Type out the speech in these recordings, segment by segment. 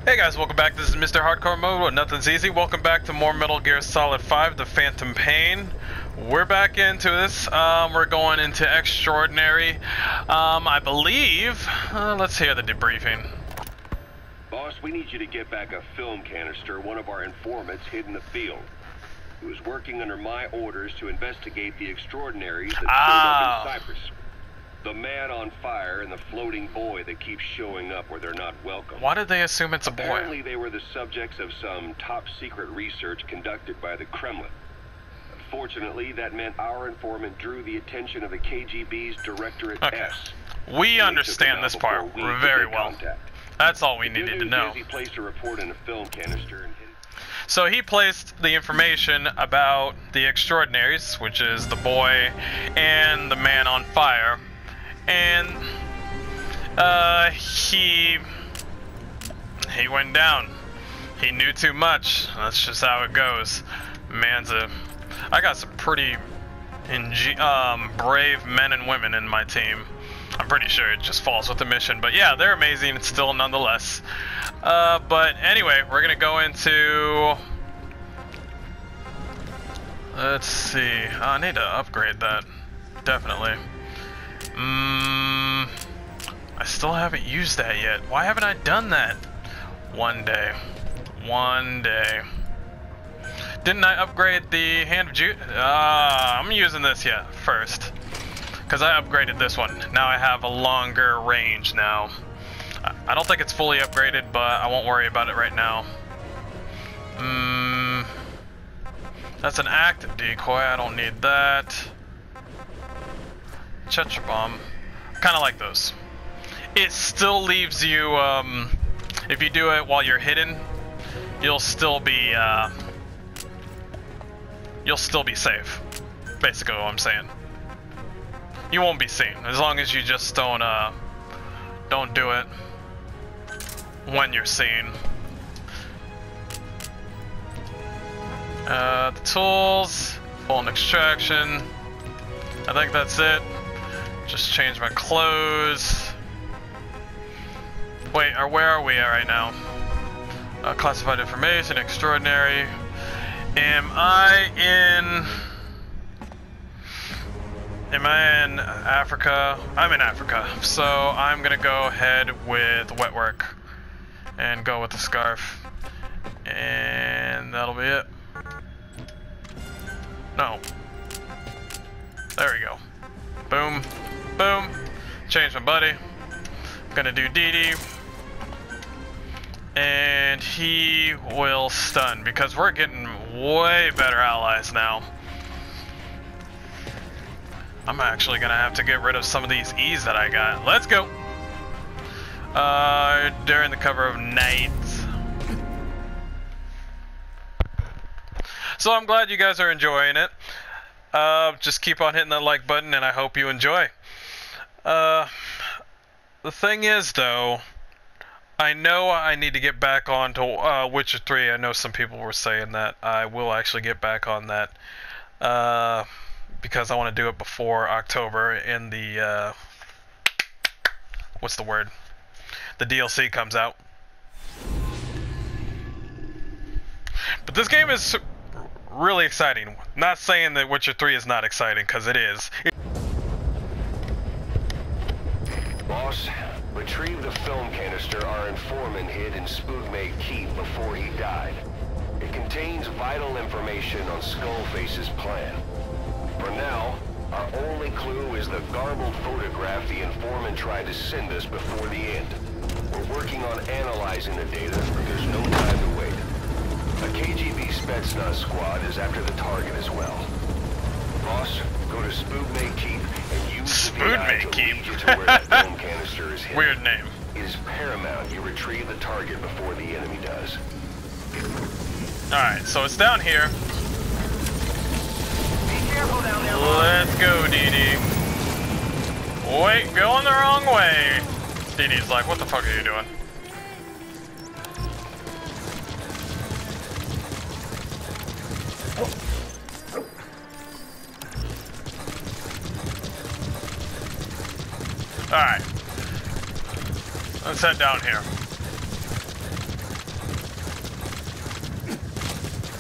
Hey guys, welcome back. This is Mr. Hardcore Mode with Nothing's Easy. Welcome back to more Metal Gear Solid 5, The Phantom Pain. We're back into this. We're going into Extraordinary. I believe... let's hear the debriefing. Boss, we need you to get back a film canister one of our informants hid in the field. He was working under my orders to investigate the extraordinaries that showed up in Cyprus. The man on fire and the floating boy that keeps showing up where they're not welcome. Why did they assume it's a boy? Apparently they were the subjects of some top-secret research conducted by the Kremlin. Unfortunately, that meant our informant drew the attention of the KGB's Directorate S. We understand this part very well. That's all we needed to know. He placed a report in a film canister. So he placed the information about the extraordinaries, which is the boy and the man on fire. And he went down. He knew too much. That's just how it goes. I got some pretty brave men and women in my team. I'm pretty sure it just falls with the mission, but yeah, they're amazing still nonetheless. But anyway, we're gonna go into, let's see, I need to upgrade that, definitely. I still haven't used that yet. Why haven't I done that? One day. Didn't I upgrade the Hand of Jude? I'm using this yet first. Because I upgraded this one. Now I have a longer range now. I don't think it's fully upgraded, but I won't worry about it right now. That's an active decoy. I don't need that. Chetra bomb. Kind of like those. It still leaves you, if you do it while you're hidden, you'll still be safe. Basically what I'm saying. You won't be seen as long as you just don't do it when you're seen. The tools, full and extraction. I think that's it. Just change my clothes. Wait, where are we at right now? Classified information, extraordinary. Am I in Africa? I'm in Africa, so I'm gonna go ahead with wet work and go with the scarf, and that'll be it. No. There we go. Boom, boom. Change my buddy. Gonna do DD, and he will stun because we're getting way better allies now. I'm actually gonna have to get rid of some of these E's that I got. Let's go. During the cover of night. So I'm glad you guys are enjoying it. Just keep on hitting that like button, and I hope you enjoy. The thing is, though, I know I need to get back on to Witcher 3. I know some people were saying that. I will actually get back on that. Because I want to do it before October and the, what's the word? The DLC comes out. But this game is really exciting. Not saying that Witcher 3 is not exciting, because it is. Boss, retrieve the film canister our informant hid in Spookmate Keep before he died. It contains vital information on Skullface's plan. For now, our only clue is the garbled photograph the informant tried to send us before the end. We're working on analyzing the data, but there's no time to wait. A KGB Spetsnaz squad is after the target as well. Boss, go to Spookmate Keep and use the VI to lead you to where the film canister is hidden. Weird name. It is paramount you retrieve the target before the enemy does. Alright, so it's down here. Let's go, DD. Wait, going the wrong way. DD's like, what the fuck are you doing? Alright. Let's head down here.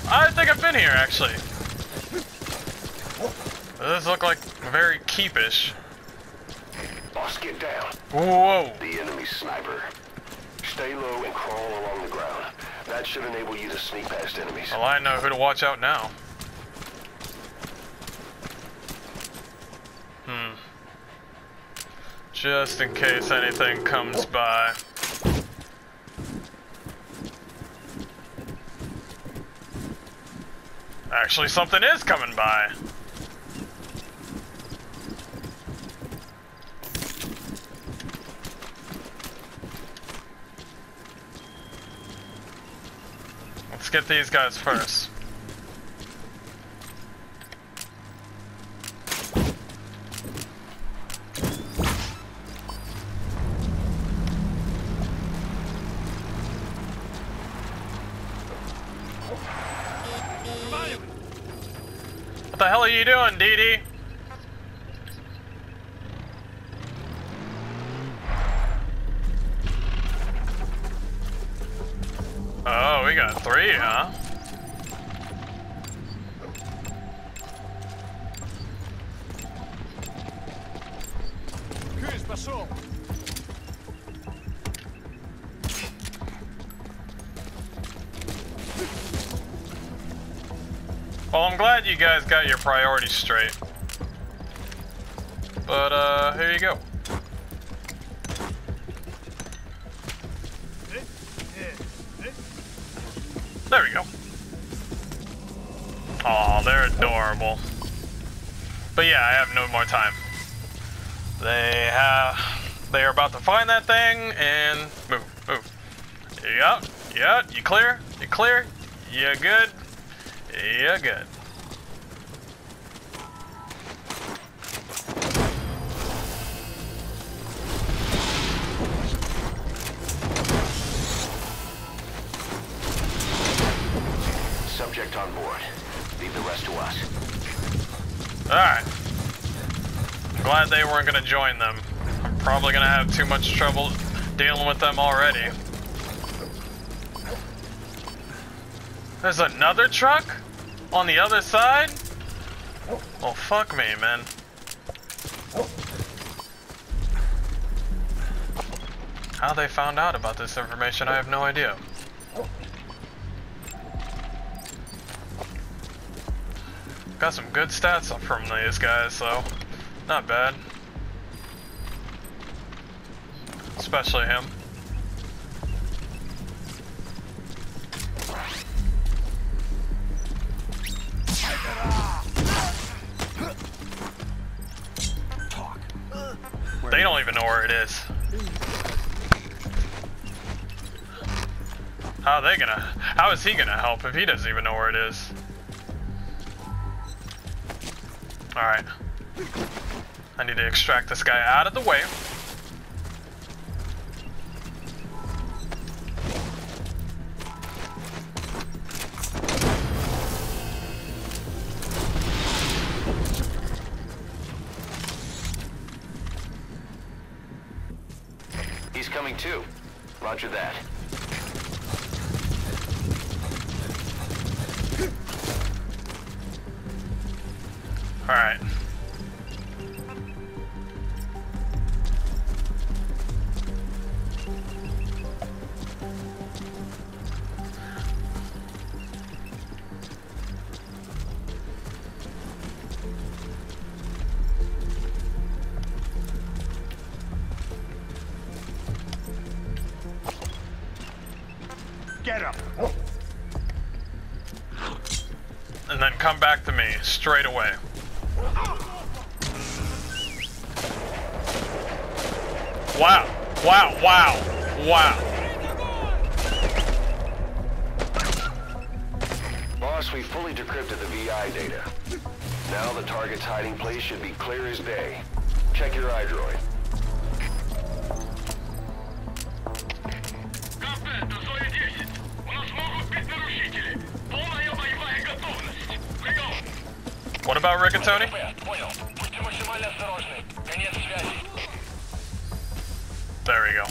I think I've been here, actually. This look like very keepish. Boss, get down. Whoa. The enemy sniper. Stay low and crawl along the ground. That should enable you to sneak past enemies. Well, I know who to watch out now. Just in case anything comes by. Actually, something is coming by. Let's get these guys first. What the hell are you doing, Dee Dee? Oh, we got 3, huh? Well, I'm glad you guys got your priorities straight. But, here you go. There we go. Aw, they're adorable. But yeah, I have no more time. They are about to find that thing and move. Yeah, you clear? You clear? You good? Yeah, good. Subject on board. Leave the rest to us. Alright. Glad they weren't gonna join them. I'm probably gonna have too much trouble dealing with them already. There's another truck? On the other side? Oh, fuck me, man. How they found out about this information, I have no idea. Got some good stats up from these guys, so not bad. Especially him. They don't even know where it is. How is he gonna help if he doesn't even know where it is? Alright. I need to extract this guy out of the way. He's coming too. Roger that. All right. Get him. And then come back to me straight away. Wow. Wow, wow, wow. Boss, we fully decrypted the VI data. Now the target's hiding place should be clear as day. Check your iDroid. What about Rigatoni? There we go.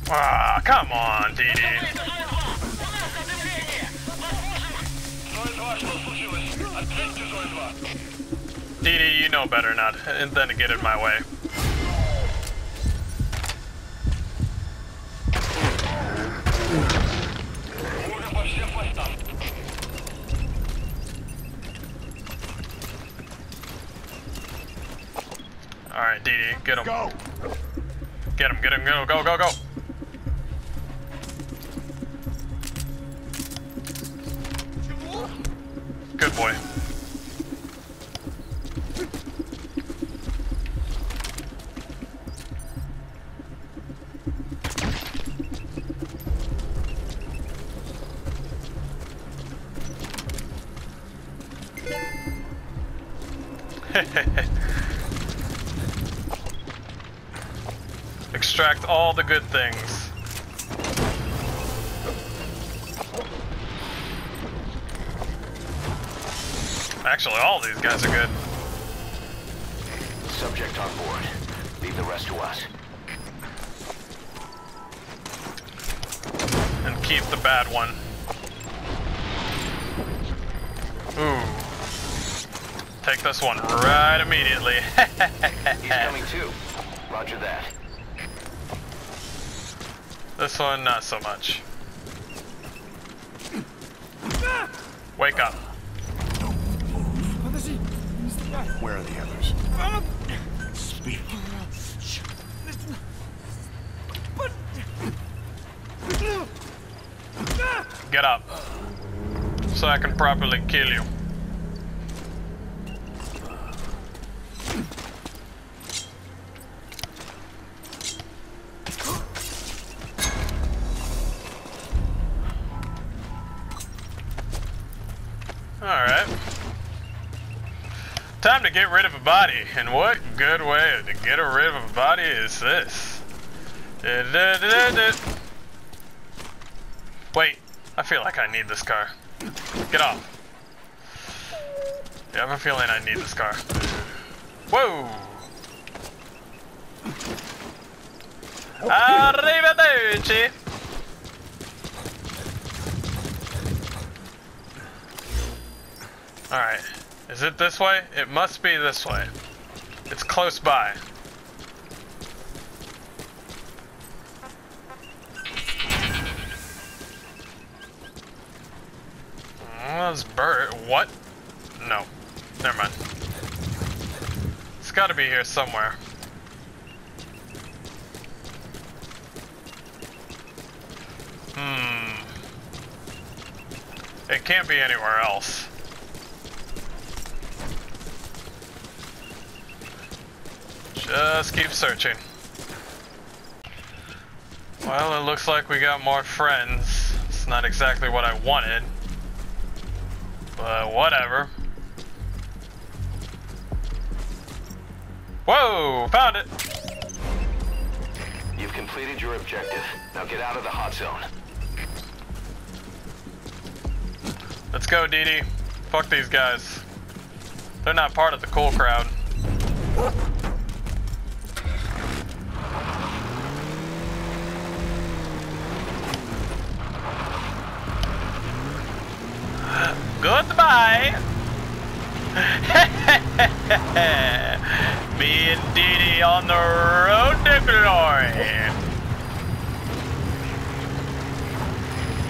Ah, come on, Didi. Didi, you know better not than to get in my way. Alright, Didi, get him. Go. Get him, go, go, go. Good boy. Extract all the good things. Actually, all these guys are good. Subject on board. Leave the rest to us. And keep the bad one. Ooh. Take this one right immediately. He's coming too. Roger that. This one, not so much. Wake up. Where are the others? Speak. Get up. So I can properly kill you. Alright. Time to get rid of a body. And what good way to get rid of a body is this? Wait, I feel like I need this car. Get off. Yeah, I have a feeling I need this car. Whoa! Arrivederci! Alright, is it this way? It must be this way. It's close by. This bird, what? No, never mind. It's gotta be here somewhere. It can't be anywhere else. Just keep searching. Well, it looks like we got more friends. It's not exactly what I wanted. But whatever. Whoa! Found it! You've completed your objective. Now get out of the hot zone. Let's go, Didi. Fuck these guys. They're not part of the cool crowd. Goodbye! Me and Didi on the road to glory.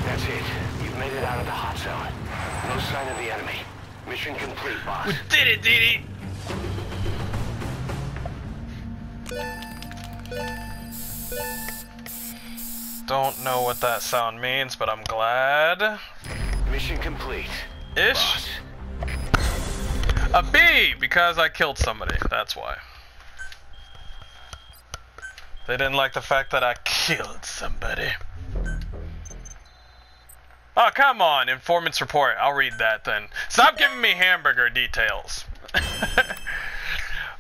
That's it. You've made it out of the hot zone. No sign of the enemy. Mission complete, boss. We did it, Didi! Don't know what that sound means, but I'm glad. Mission complete. Ish? Boss. A B! Because I killed somebody. That's why. They didn't like the fact that I killed somebody. Oh, come on. Informant's report. I'll read that then. Stop giving me hamburger details.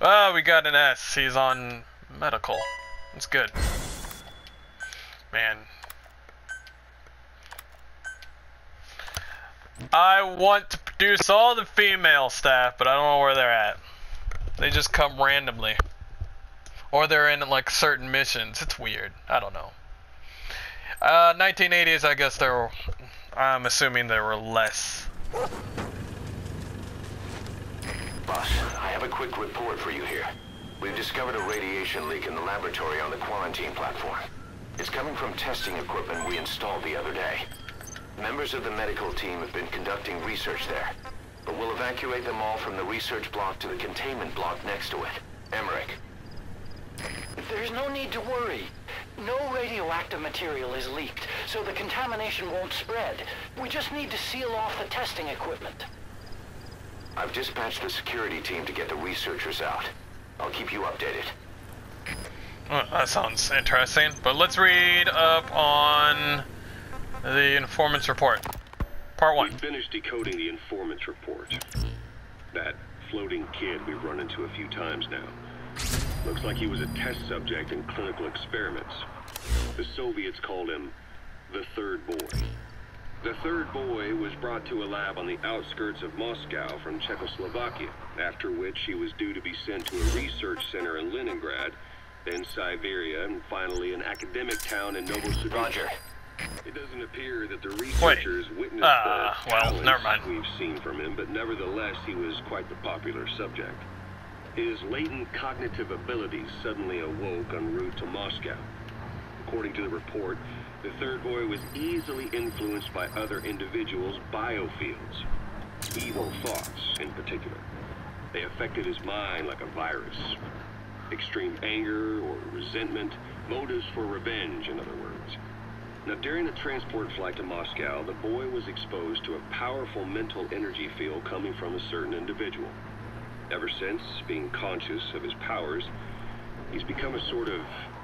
Oh, we got an S. He's on medical. That's good. Man. I want to produce all the female staff, but I don't know where they're at. They just come randomly. Or they're in like certain missions. It's weird. I don't know. 1980s, I guess there were, I'm assuming there were less. Boss, I have a quick report for you here. We've discovered a radiation leak in the laboratory on the quarantine platform. It's coming from testing equipment we installed the other day. Members of the medical team have been conducting research there, but we'll evacuate them all from the research block to the containment block next to it. Emmerich. There's no need to worry. No radioactive material is leaked, so the contamination won't spread. We just need to seal off the testing equipment. I've dispatched the security team to get the researchers out. I'll keep you updated. That sounds interesting, but let's read up on the informant's report. Part 1. We finished decoding the informant's report. That floating kid we've run into a few times now. Looks like he was a test subject in clinical experiments. The Soviets called him the Third Boy. The Third Boy was brought to a lab on the outskirts of Moscow from Czechoslovakia, after which he was due to be sent to a research center in Leningrad, then Siberia, and finally an academic town in Novosibirsk. Roger. It doesn't appear that the researchers witnessed the well, never mind. we've seen from him, but nevertheless he was quite the popular subject. His latent cognitive abilities suddenly awoke en route to Moscow. According to the report, the Third Boy was easily influenced by other individuals' biofields. Evil thoughts, in particular. They affected his mind like a virus. Extreme anger or resentment, motives for revenge, in other words. Now, during the transport flight to Moscow, the boy was exposed to a powerful mental energy field coming from a certain individual. Ever since, being conscious of his powers, he's become a sort of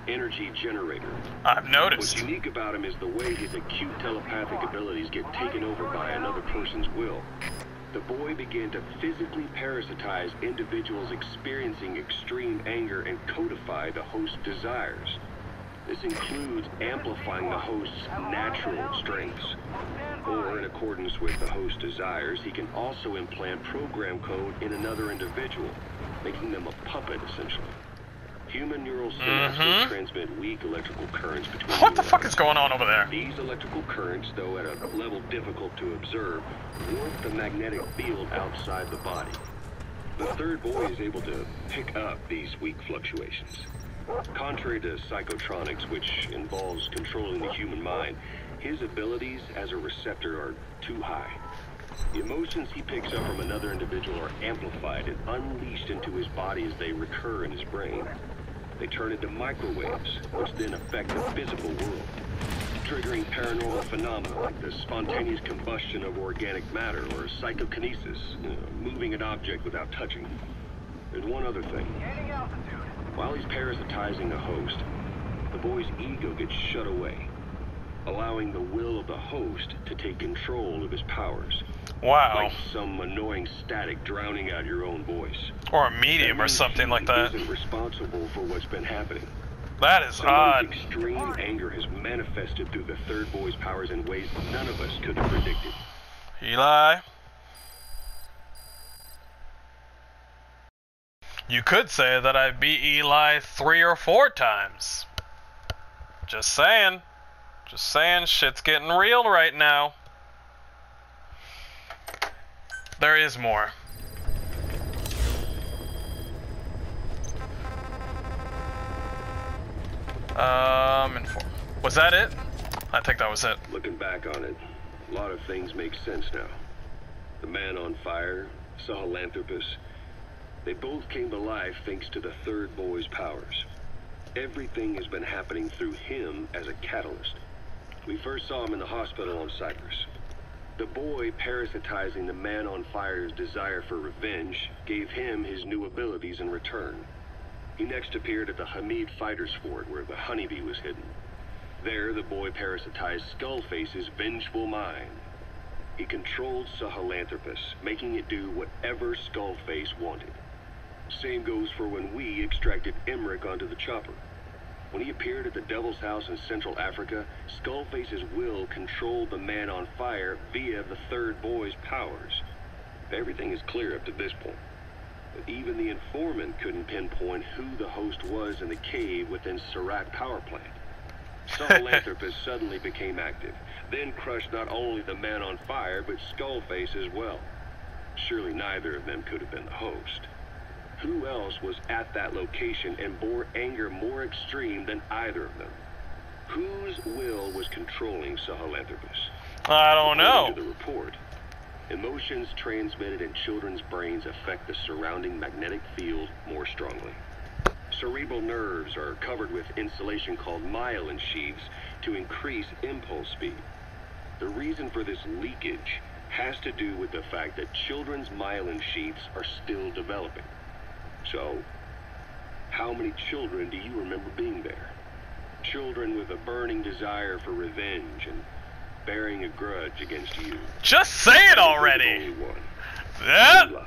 energy generator. I've noticed. What's unique about him is the way his acute telepathic abilities get taken over by another person's will. The boy began to physically parasitize individuals experiencing extreme anger and codify the host's desires. This includes amplifying the host's natural strengths. Or, in accordance with the host's desires, he can also implant program code in another individual, making them a puppet, essentially. Human neural synapses transmit weak electrical currents between What the fuck is going on over there? These electrical currents, though at a level difficult to observe, warp the magnetic field outside the body. The Third Boy is able to pick up these weak fluctuations. Contrary to psychotronics, which involves controlling the human mind, his abilities as a receptor are too high. The emotions he picks up from another individual are amplified and unleashed into his body as they recur in his brain. They turn into microwaves, which then affect the physical world, triggering paranormal phenomena like the spontaneous combustion of organic matter or psychokinesis, moving an object without touching. There's one other thing. While he's parasitizing a host, the boy's ego gets shut away, allowing the will of the host to take control of his powers. Wow. Like some annoying static drowning out your own voice. Or a medium or something like that. Isn't responsible for what's been happening. That is odd. Somebody's extreme anger has manifested through the Third Boy's powers in ways none of us could have predicted. Eli? You could say that I beat Eli 3 or 4 times. Just saying. Just saying, shit's getting real right now. There is more. Was that it? I think that was it. Looking back on it, a lot of things make sense now. The man on fire, Sahelanthropus, they both came to life thanks to the Third Boy's powers. Everything has been happening through him as a catalyst. We first saw him in the hospital on Cyprus. The boy parasitizing the man on fire's desire for revenge gave him his new abilities in return. He next appeared at the Hamid Fighters Fort where the honeybee was hidden. There, the boy parasitized Skullface's vengeful mind. He controlled Sahelanthropus, making it do whatever Skullface wanted. Same goes for when we extracted Emmerich onto the chopper. When he appeared at the Devil's House in Central Africa, Skullface's will controlled the man on fire via the Third Boy's powers. Everything is clear up to this point. But even the informant couldn't pinpoint who the host was in the cave within Surat power plant. Sahelanthropus suddenly became active, then crushed not only the man on fire, but Skullface as well. Surely neither of them could have been the host. Who else was at that location and bore anger more extreme than either of them? Whose will was controlling Sahelanthropus? I don't know. According to the report, emotions transmitted in children's brains affect the surrounding magnetic field more strongly. Cerebral nerves are covered with insulation called myelin sheaths to increase impulse speed. The reason for this leakage has to do with the fact that children's myelin sheaths are still developing. So, how many children do you remember being there? Children with a burning desire for revenge and bearing a grudge against you. Just say it already! Only one. Yeah, Eli.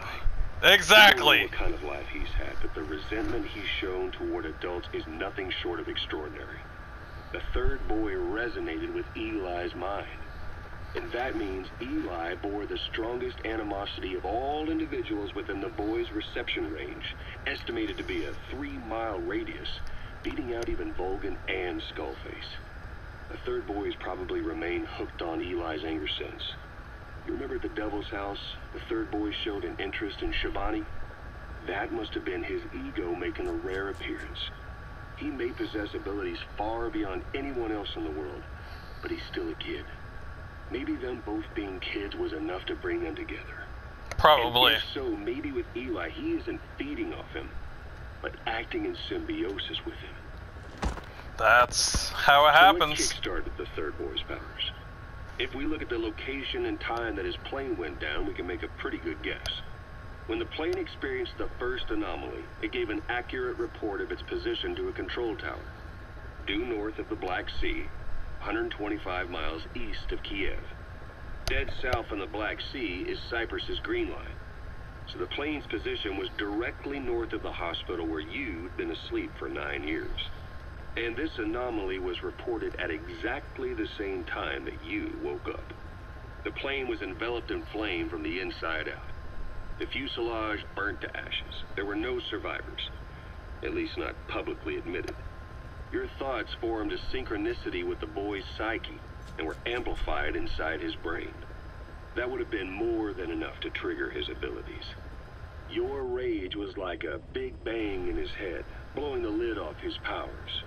exactly. I don't know what kind of life he's had, but the resentment he's shown toward adults is nothing short of extraordinary. The third boy resonated with Eli's mind. And that means Eli bore the strongest animosity of all individuals within the boy's reception range, estimated to be a 3-mile radius, beating out even Volgan and Skullface. The third boy has probably remained hooked on Eli's anger since. You remember at the Devil's House, the third boy showed an interest in Shivani? That must have been his ego making a rare appearance. He may possess abilities far beyond anyone else in the world, but he's still a kid. Maybe them both being kids was enough to bring them together. Probably. And if so, maybe with Eli, he isn't feeding off him, but acting in symbiosis with him. That's how it happens. So what kickstarted the third boy's powers? If we look at the location and time that his plane went down, we can make a pretty good guess. When the plane experienced the first anomaly, it gave an accurate report of its position to a control tower, due north of the Black Sea, 125 miles east of Kiev. Dead south on the Black Sea is Cyprus's Green Line. So the plane's position was directly north of the hospital where you'd been asleep for 9 years. And this anomaly was reported at exactly the same time that you woke up. The plane was enveloped in flame from the inside out. The fuselage burnt to ashes. There were no survivors, at least not publicly admitted. Your thoughts formed a synchronicity with the boy's psyche and were amplified inside his brain. That would have been more than enough to trigger his abilities. Your rage was like a big bang in his head, blowing the lid off his powers.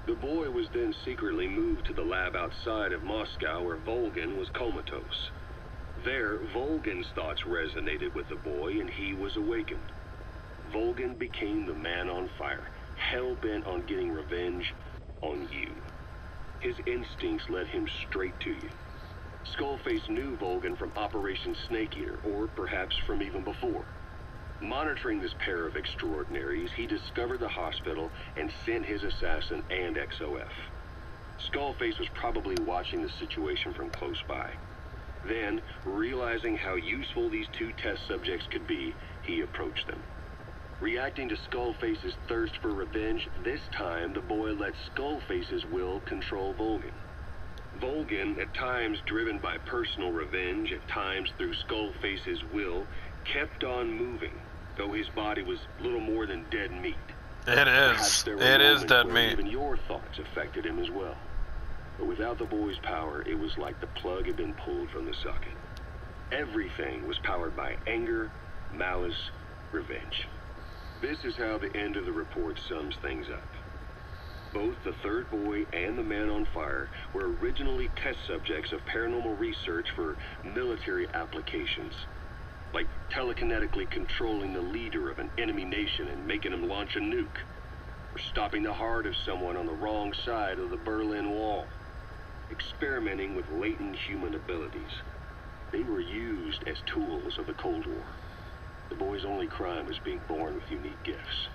The boy was then secretly moved to the lab outside of Moscow where Volgan was comatose. There, Volgan's thoughts resonated with the boy and he was awakened. Volgan became the man on fire, hell-bent on getting revenge on you. His instincts led him straight to you. Skullface knew Volgan from Operation Snake Eater, or perhaps from even before. Monitoring this pair of extraordinaries, he discovered the hospital and sent his assassin and XOF. Skullface was probably watching the situation from close by. Then, realizing how useful these two test subjects could be, he approached them. Reacting to Skullface's thirst for revenge, this time the boy let Skullface's will control Volgan. Volgan, at times driven by personal revenge, at times through Skullface's will, kept on moving, though his body was little more than dead meat. It is. It is dead meat. Even your thoughts affected him as well. But without the boy's power, it was like the plug had been pulled from the socket. Everything was powered by anger, malice, revenge. This is how the end of the report sums things up. Both the third boy and the man on fire were originally test subjects of paranormal research for military applications, like telekinetically controlling the leader of an enemy nation and making him launch a nuke, or stopping the heart of someone on the wrong side of the Berlin Wall, experimenting with latent human abilities. They were used as tools of the Cold War. The boy's only crime was being born with unique gifts.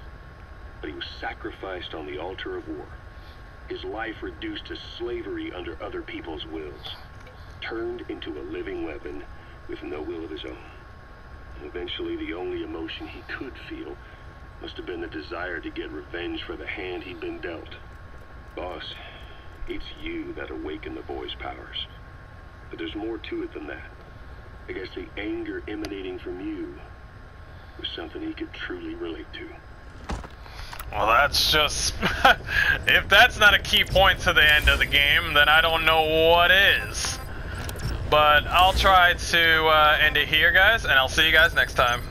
But he was sacrificed on the altar of war. His life reduced to slavery under other people's wills. Turned into a living weapon with no will of his own. And eventually the only emotion he could feel must have been the desire to get revenge for the hand he'd been dealt. Boss, it's you that awakened the boy's powers. But there's more to it than that. I guess the anger emanating from you was something he could truly relate to. Well, that's just... if that's not a key point to the end of the game, then I don't know what is. But I'll try to end it here, guys, and I'll see you guys next time.